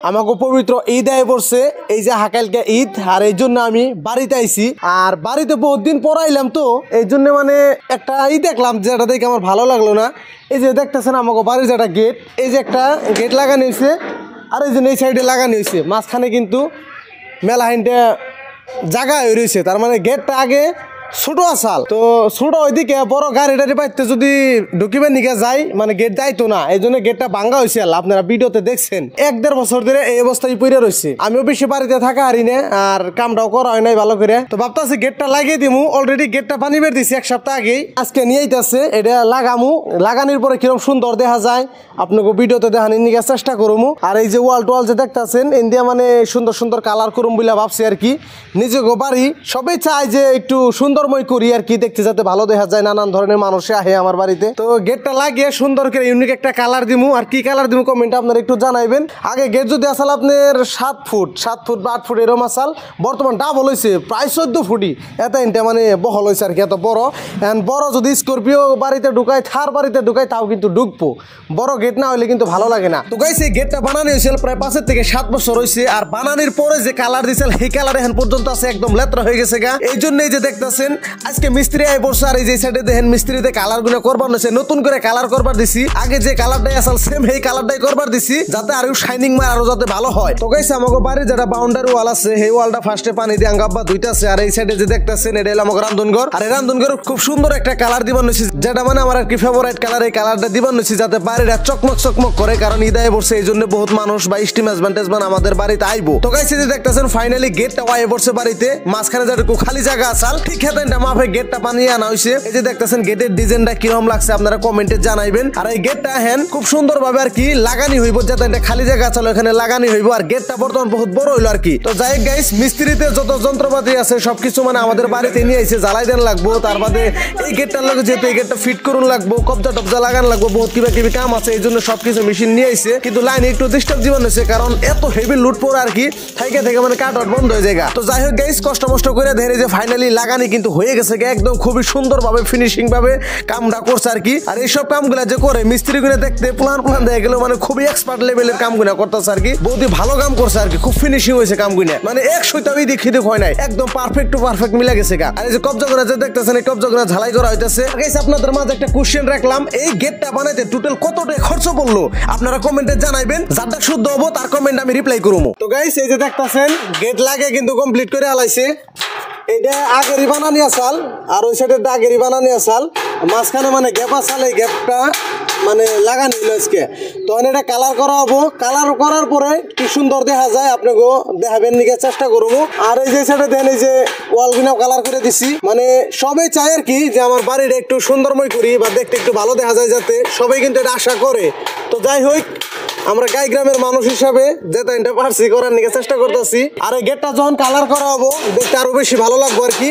আমাকে পবিত্র ঈদ আয় পড়ছে, এই যে হাকালকে ঈদ, আর এই জন্য আমি বাড়িতে আইছি। আর বাড়িতে বহুত দিন পর আইলাম, তো এই জন্য মানে একটা ই দেখলাম যেটা দেখে আমার ভালো লাগলো না। এই যে দেখতেছেন আমাকে বাড়ির যেটা গেট, এই যে একটা গেট লাগানো হয়েছে, আর এই যে এই সাইডে লাগানো হয়েছে, মাঝখানে কিন্তু মেলা হাইনটা জায়গা হয়ে রয়েছে। তার মানে গেটটা আগে ছোট আসাল, তো ছোট ওইদিকে বড় গাড়ি টাড়ি পাইতে যদি ঢুকিবেন নিকে যাই, মানে গেট যাইতো না, এই জন্য গেটটা ভাঙ্গা হয়েছে। আপনারা ভিডিওতে দেখছেন 1-1.5 বছর ধরে এই অবস্থায় পড়ে রয়েছে। আমিও বেশি বাড়িতে থাকা হারি না, আর কামটাও করা হয় নাই ভালো করে। তো ভাবতেছি গেটটা লাগিয়ে দিমু, অলরেডি গেটটা পানি বের দিছি 1 সপ্তাহ আগেই। আজকে নিয়ে আইতাছে, এটা লাগামু, লাগানোর পরে কিরকম সুন্দর দেখা যায় আপনাকে ভিডিওতে দেখানোর নিকে চেষ্টা করবো। আর এই যে ওয়াল টোয়াল যে দেখতেছেন, ইন্ডিয়া মানে সুন্দর সুন্দর কালার করুম বলে ভাবছি আর কি। নিজেকে বাড়ি সবাই চায় যে একটু সুন্দরময় করি আর কি, দেখতে যাতে ভালো দেখা যায়, নানান ধরনের মানুষে আহে আমার বাড়িতে। তো গেটটা লাগিয়ে সুন্দর করে ইউনিক একটা কালার দিমু। আর কি কালার দিমু কমেন্টে আপনারা একটু জানাইবেন। আগে গেট যদি আসাল আপনার 7 ফুট বা 8 ফুট এরম আসাল, বর্তমান ডাবল হয়েছে, প্রায় 14 ফুটি এত ইনটা মানে বহল হয়েছে আর কি, এত বড়। এন্ড বড় যদি স্করপিও বাড়িতে ঢুকায়, থার বাড়িতে ঢুকায়, তাও কিন্তু ঢুকবো। বড় গেট না হলে কিন্তু ভালো লাগে না। তো গাইস এই গেটটা বানানো হয়েছিল প্রায় 5 থেকে 7 বছর হয়েছে। আর বানানোর পরে যে কালার দিয়েছিল সেই কালার এখন পর্যন্ত আছে, একদম লেত্রা হয়ে গেছে গা। এই জন্য এই যে দেখতেছেন আজকে মিস্ত্রি আই পড়ছে। আর এই যে সাইডে দেখেন মিস্ত্রিতে কালার গুলো করবার হয়েছে, নতুন করে কালার করবার দিছি। আগে যে কালারটাই আসল সেম এই কালারটাই করবার দিছি, যাতে আরো শাইনিং মার আরো যাতে ভালো হয়। তো গাইস আমাকে বাড়ির যেটা বাউন্ডারি ওয়াল আছে, সেই ওয়ালটা ফার্স্টে পানি দিয়ে আঙ্গাব্বা ধুইতাছে। আর এই সাইডে যে দেখতেছেন এটা হলো আমাকে রান্ধনঘর। আর এই রান্ধনঘর খুব সুন্দর একটা কালার দিবার হয়েছে, যেটা মানে আমার আর কি ফেভারিট কালার। এই কালারটা দিবার হয়েছে যাতে বাড়িটা চকমক চকমক করে, কারণ ঈদায় পড়ছে, এই জন্য বহুত মানুষ বা স্টিম হাজবেন্ড আমাদের বাড়িতে আইবো। তো গাইস এই যে দেখতেছেন ফাইনালি গেটটা ওয়াই পড়ছে বাড়িতে, মাঝখানে যেটুকু খালি জায়গা আসাল ঠিক হেতেনটা মাফে গেটটা বানিয়ে আনা হয়েছে। এই যে দেখতেছেন গেটের ডিজাইনটা কিরকম লাগছে আপনারা কমেন্টে জানাইবেন। আর এই গেটটা হেন খুব সুন্দর ভাবে আর কি লাগানি হইব, যাতে এটা খালি জায়গা আছে এখানে লাগানি হইব। আর গেটটা বর্তমান বহুত বড় হইলো আর কি। তো যাই গাইস মিস্ত্রিতে যত যন্ত্রপাতি আছে সবকিছু মানে আমাদের বাড়িতে নিয়ে আইছে, জ্বালাই দেন লাগবো। তার বাদে এই গেটটার লাগে যেহেতু এই গেটটা ফিট করুন লাগবো, কবজা টবজা লাগান লাগবো, বহুত কিবা কিবি কাম আছে, এই জন্য সবকিছু মেশিন নিয়ে আইছে। কিন্তু লাইন একটু ডিস্টার্ব জীবন হয়েছে, কারণ এত হেভি লুট পড়ে আর কি, থেকে থেকে মানে কাট আউট বন্ধ হয়ে যায়। তো যাই হোক গাইস কষ্ট মষ্ট করে ধরে যে ফাইনালি লাগানি কিন্তু হয়ে গেছে, একদম খুবই সুন্দর ভাবে ফিনিশিং ভাবে কামটা করছে আর কি। আর এইসব কামগুলা যে করে মিস্ত্রি গুলো দেখতে প্লান দেখা গেল মানে খুবই এক্সপার্ট লেভেলের কামগুলা করতেছে আর কি, বহুতই ভালো কাম করছে আর কি, খুব ফিনিশিং হয়েছে কামগুলা, মানে এক সুতাবি দেখি হয় নাই, একদম পারফেক্ট টু পারফেক্ট মিলে গেছে গা। আর এই যে কবজাগুলা যে দেখতেছেন, এই কবজাগুলা ঝালাই করা হইতেছে। গাইস আপনাদের মাঝে একটা কোশ্চেন রাখলাম, এই গেটটা বানাইতে টোটাল কত টাকা খরচ পড়লো আপনারা কমেন্টে জানাইবেন, যারটা শুদ্ধ হবো তার কমেন্ট আমি রিপ্লাই করবো। তো গাইস এই যে দেখতেছেন গেট লাগে কিন্তু কমপ্লিট করে আলাইছে। এটা আগেরই বানানি আসাল, আর ওই সাইডে আগেরই বানানি আসাল, মাঝখানে মানে গ্যাপ আসাল, এই গ্যাপটা মানে লাগানি হলো আজকে। তো এটা কালার করা হবো, কালার করার পরে কি সুন্দর দেখা যায় আপনাকেও দেখাবেন নিকে চেষ্টা করবো। আর এই যে সাইডে দেন এই যে ওয়ালগুলো কালার করে দিছি, মানে সবাই চায় আর কি যে আমার বাড়িটা একটু সুন্দরময় করি বা দেখতে একটু ভালো দেখা যায়, যাতে সবাই কিন্তু এটা আশা করে। তো যাই হোক আমরা গাই গ্রামের মানুষ হিসাবে যেটা এটা পারছি করার নিকে চেষ্টা করতেছি। আর এই গেটটা যখন কালার করা হবো দেখতে আরো বেশি ভালো লাগবো আর কি।